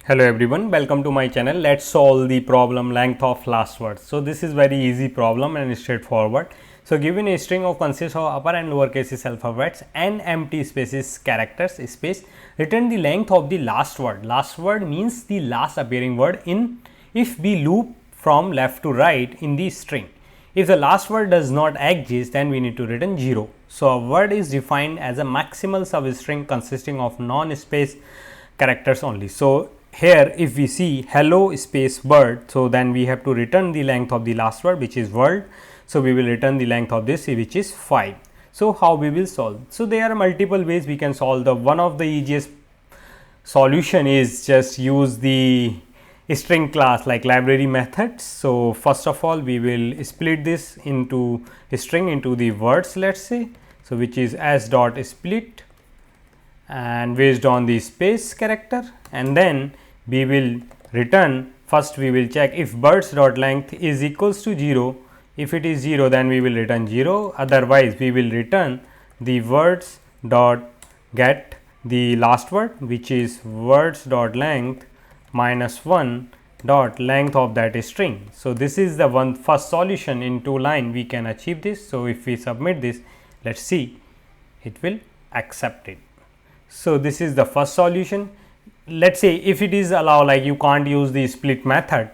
Hello everyone, welcome to my channel. Let's solve the problem length of last word. So this is very easy problem and straightforward. So given a string of consists of upper and lower cases alphabets and empty spaces characters space, return the length of the last word. Last word means the last appearing word in if we loop from left to right in the string. If the last word does not exist, then we need to return 0. So a word is defined as a maximal substring consisting of non-space characters only. So here if we see hello space word, so then we have to return the length of the last word which is word. So we will return the length of this which is 5. So how we will solve? So there are multiple ways we can solve. The one of the easiest solution is just use the string class like library methods. So first of all we will split this into string into the words, let's say, so which is s dot split and based on the space character, and then we will return. First we will check if birds dot length is equals to 0. If it is 0, then we will return 0, otherwise we will return the words dot get the last word which is words dot length minus 1 dot length of that string. So this is the one first solution in 2 line we can achieve this. So if we submit this, let's see, it will accept it. So this is the first solution. Let's say if it is allow, like you can't use the split method,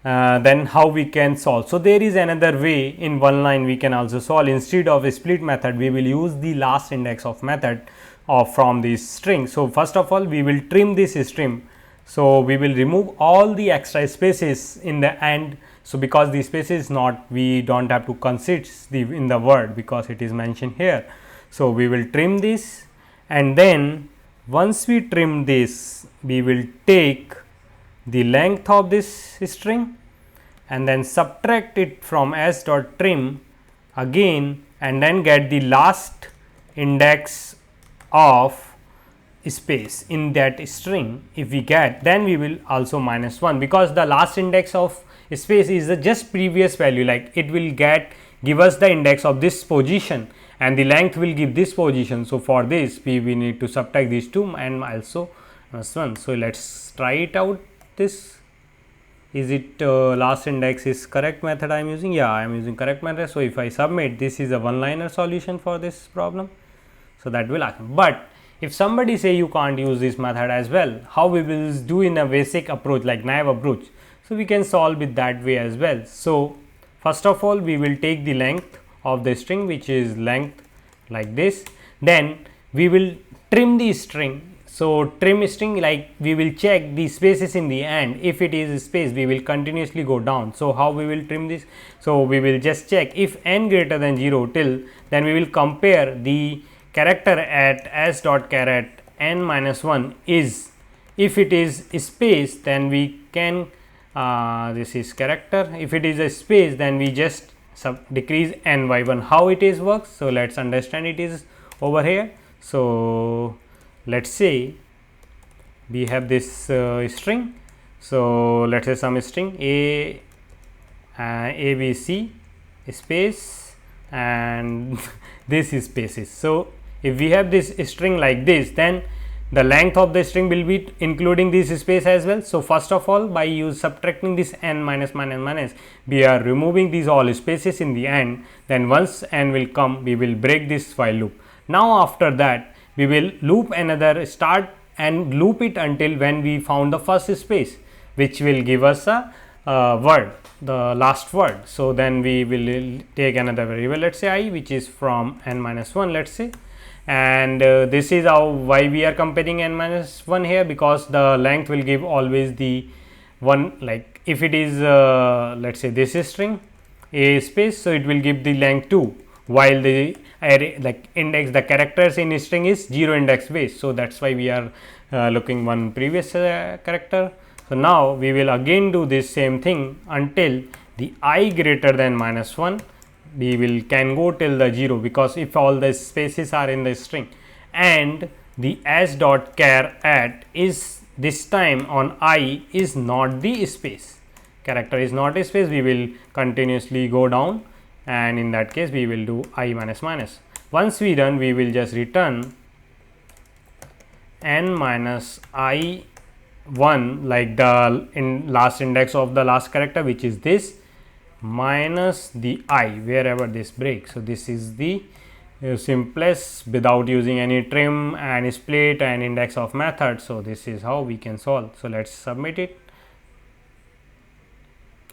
then how we can solve? So there is another way. In one line we can also solve. Instead of a split method, we will use the last index of method from this string. So first of all we will trim this string. So we will remove all the extra spaces in the end. So because the space is not, we don't have to consider the in the word because it is mentioned here. So we will trim this, and then once we trim this, we will take the length of this string and then subtract it from s dot trim again, and then get the last index of space in that string. If we get, then we will also minus 1 because the last index of space is the just previous value, like it will give us the index of this position and the length will give this position. So for this we need to subtract these two and also minus 1. So let's try it out. This is it last index is correct method I am using? Yeah, I am using correct method. So if I submit, this is a one liner solution for this problem. So that will happen. But if somebody say you can't use this method as well, how we will do in a basic approach like naive approach? So we can solve it that way as well. So first of all we will take the length of the string which is length like this, then we will trim the string. So trim string, like we will check the spaces in the end. If it is space, we will continuously go down. So how we will trim this? So we will just check if n greater than 0 till, then we will compare the character at s dot char n minus 1 is, if it is space then we can this is character. If it is a space, then we just decrease n by 1. How it is works? So let's understand. It is over here. So let's say we have this string. So let's say some string a b c space and this is spaces. So if we have this string like this, then the length of the string will be including this space as well. So first of all, by subtracting this n minus minus minus, we are removing these all spaces in the end. Then once n will come, we will break this while loop. Now after that we will loop another, start and loop it until when we found the first space, which will give us a word, the last word. So then we will take another variable, let's say I, which is from n minus 1, let's say, and this is how why we are comparing n minus 1 here, because the length will give always the one, like if it is let's say this is string a space, so it will give the length 2, while the array like index, the characters in string is 0 index base. So that's why we are looking one previous character. So now we will again do this same thing until the I greater than minus 1. We will can go till the 0, because if all the spaces are in the string, and the s dot char at is this time on I is not the space, character is not a space, we will continuously go down, and in that case we will do I minus minus. Once we done, we will just return n minus I 1 like the last index of the last character, which is this, minus the I wherever this breaks. So, this is the simplest without using any trim and split and index of method. So, this is how we can solve. So, let us submit it.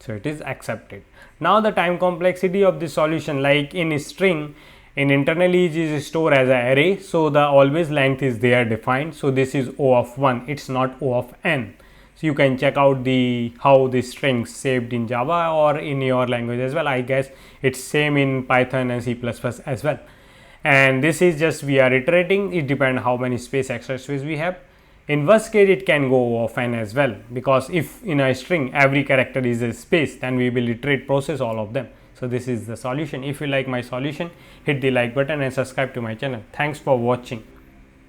So, it is accepted. Now, the time complexity of the solution, like in string, in internally it is stored as an array. So, the always length is there defined. So, this is O of 1, it is not O of n. So, you can check out the how the strings saved in Java or in your language as well. I guess it's same in Python and C++ as well. And this is just we are iterating, it depends how many space, extra space we have. In worst case it can go of n as well, because if in a string every character is a space, then we will iterate process all of them. So, this is the solution. If you like my solution, hit the like button and subscribe to my channel. Thanks for watching.